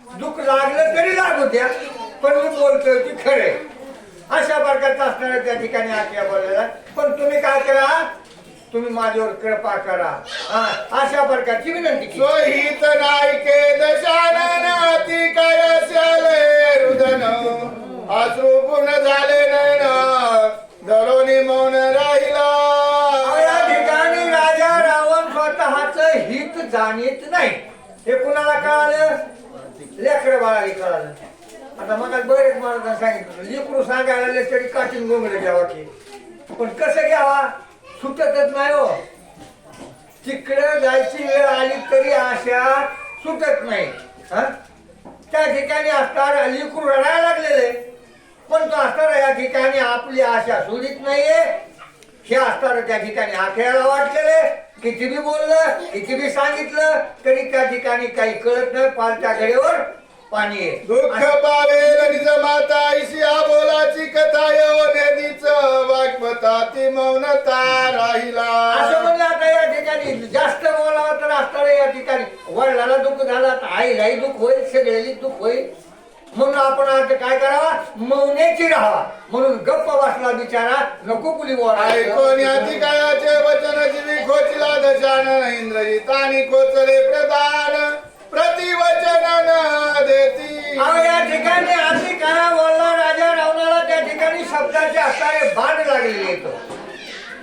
दुःख लागलं तरी लागू द्या, पण मी बोलतोय की खरे अशा प्रकारचं असणाऱ्या त्या ठिकाणी आज्ञा बोललेला. पण तुम्ही काय करा, तुम्ही माझ्यावर कृपा करा, अशा प्रकारची विनंती केली. सोहित नायके दशानन अति काय असेले रुदन अश्रू पूर्ण झाले नयन दरोनी मौन राहिला. या ठिकाणी राजा रावण स्वतःच हित जाणीत नाही. हे कुणाला कळालं? लेकरं बाळाला कळालं. आता मग बरेच महाराजांनी सांगितलं लेकरू सांगायला लागले तरी काठीन गोंगडे घ्यावा की, पण कसं घ्यावा सुटतच नाही हो. तिकडं जायची वेळ आली तरी आशा सुटत नाही. त्या ठिकाणी असणार लेकरू रडायला लागलेले, पण तो असणार या ठिकाणी आपली आशा सोडित नाहीये. हे असणार त्या ठिकाणी आखेळाला वाटलेले, किती बी बोललं किती बी सांगितलं तरी त्या ठिकाणी काही कळत नाही. पालच्या घडेवर पाणी आहे. दुःख पावेल निज माता ऐशिया बोलाची कथा येऊ नदीच वाग्मता ती मौनता राहिला. असं म्हणलं आता या ठिकाणी जास्त बोलावं तर असणार या ठिकाणी वडिलाला दुःख झालं, आता आईलाही दुःख होईल, सगळ्याला दुःख होईल. म्हणून आपण आता काय करावा, मौनेची राहावा. म्हणून गप्प बसला बिचारा, नको कुली ऐकून अधिकाराचे वचन जीवी खोचला दशानन इंद्रजितानी खोचले प्रधान प्रतिवचन न देती. या ठिकाणी आधी काय बोलला राजा रावणाला, त्या ठिकाणी शब्दाचे असणारे बाण लागलेले येतो.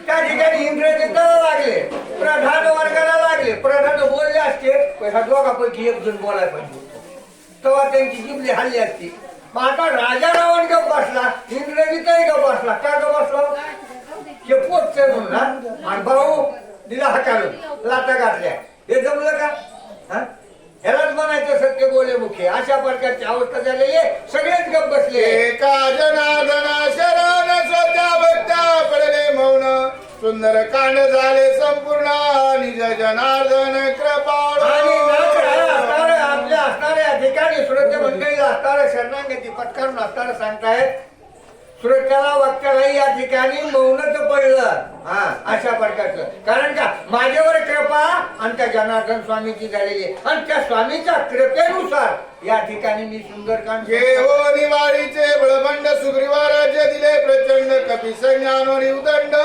त्या ठिकाणी इंद्रजिताला लागले, प्रधान वर्गाला लागले. प्रधान बोलले असते ह्या दोघांपैकी एक जण बोलायला पाहिजे, तेव्हा त्यांची जिबली हल्ली असती. मग आता राजा रावण गप बसला, इंद्रजितही गप बसला. का गप बसला? हे पोचतंय म्हणून ना. आणि भाऊ दिला हाताळून लाटा घातल्या. हे जमलं का? ह्यालाच म्हणायचं सत्य बोले मुखे. अशा प्रकारची अवस्था झालेली आहे. सगळेच गप बसले. एका जनार्दना शरण स्वतः भक्ता पडले मौन सुंदर कांड झाले संपूर्ण निज जनार्दन कृपाळू. आणि आपल्या असणाऱ्या ठिकाणी सुरक्षा मंडळीला असणाऱ्या शरणांगती पत्करून असणारं सांगतायत. सुरक्षाला वक्त्यालाही या ठिकाणी मौनच पडलं. अशा प्रकारचं. कारण का माझ्यावर कृपा आणि त्या जनार्दन स्वामीची झालेली आहे. आणि त्या स्वामीच्या कृपेनुसार या ठिकाणी मी सुंदरकांड हो निवाडीचे बळबंड सुग्रीवा राज्य दिले प्रचंड कपी सैन्यानोनी उदंड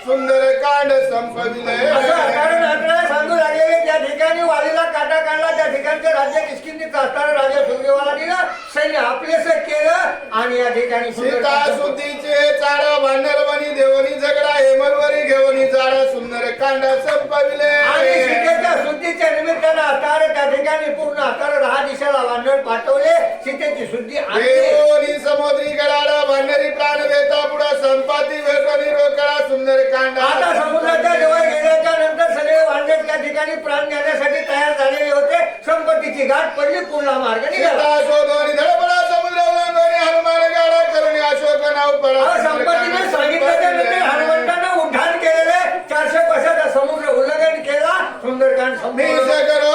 सुंदर कांड संपविले. कारण आपल्याला सांगू लागलेले त्या ठिकाणी वालीला काटा काढला, त्या ठिकाणचे राज्य किष्किंधीत असणारा राजा सुग्रीवाला दिला, सैन्य आपलेस केलं आणि या ठिकाणी सीता सुद्धीचे चारा भांडरवणी देवनी झगडा हेमलवरी घेऊन जाडा सुंदर कांड संपविले. आणि सीतेच्या शुद्धीच्या निमित्तानं असणारे त्या ठिकाणी पूर्ण असणारे 10 दिशाला वानर पाठवले. सीतेची शुद्धी देवनी समुद्री गडाडा भांडरी प्राण देता पुढा संपाती वेटणी रोकडा सुंदर कांड. आता समुद्राच्या जवळ गेल्याच्या नंतर सगळे वानर त्या ठिकाणी प्राण देण्यासाठी तयार झालेले होते. संपत्तीची गाठ पडली, पुढला मार्ग निघाला. शोधोनी धडपडा समुद्र ओलांडून हनुमान गाडा करून अशोक नाव पडा. संपत्तीने सांगितल्याच्या नंतर हनुमंतानं उड्डाण केलेले 400 वर्षाचा समुद्र उल्लंघन केला. सुंदरकांड संपलं.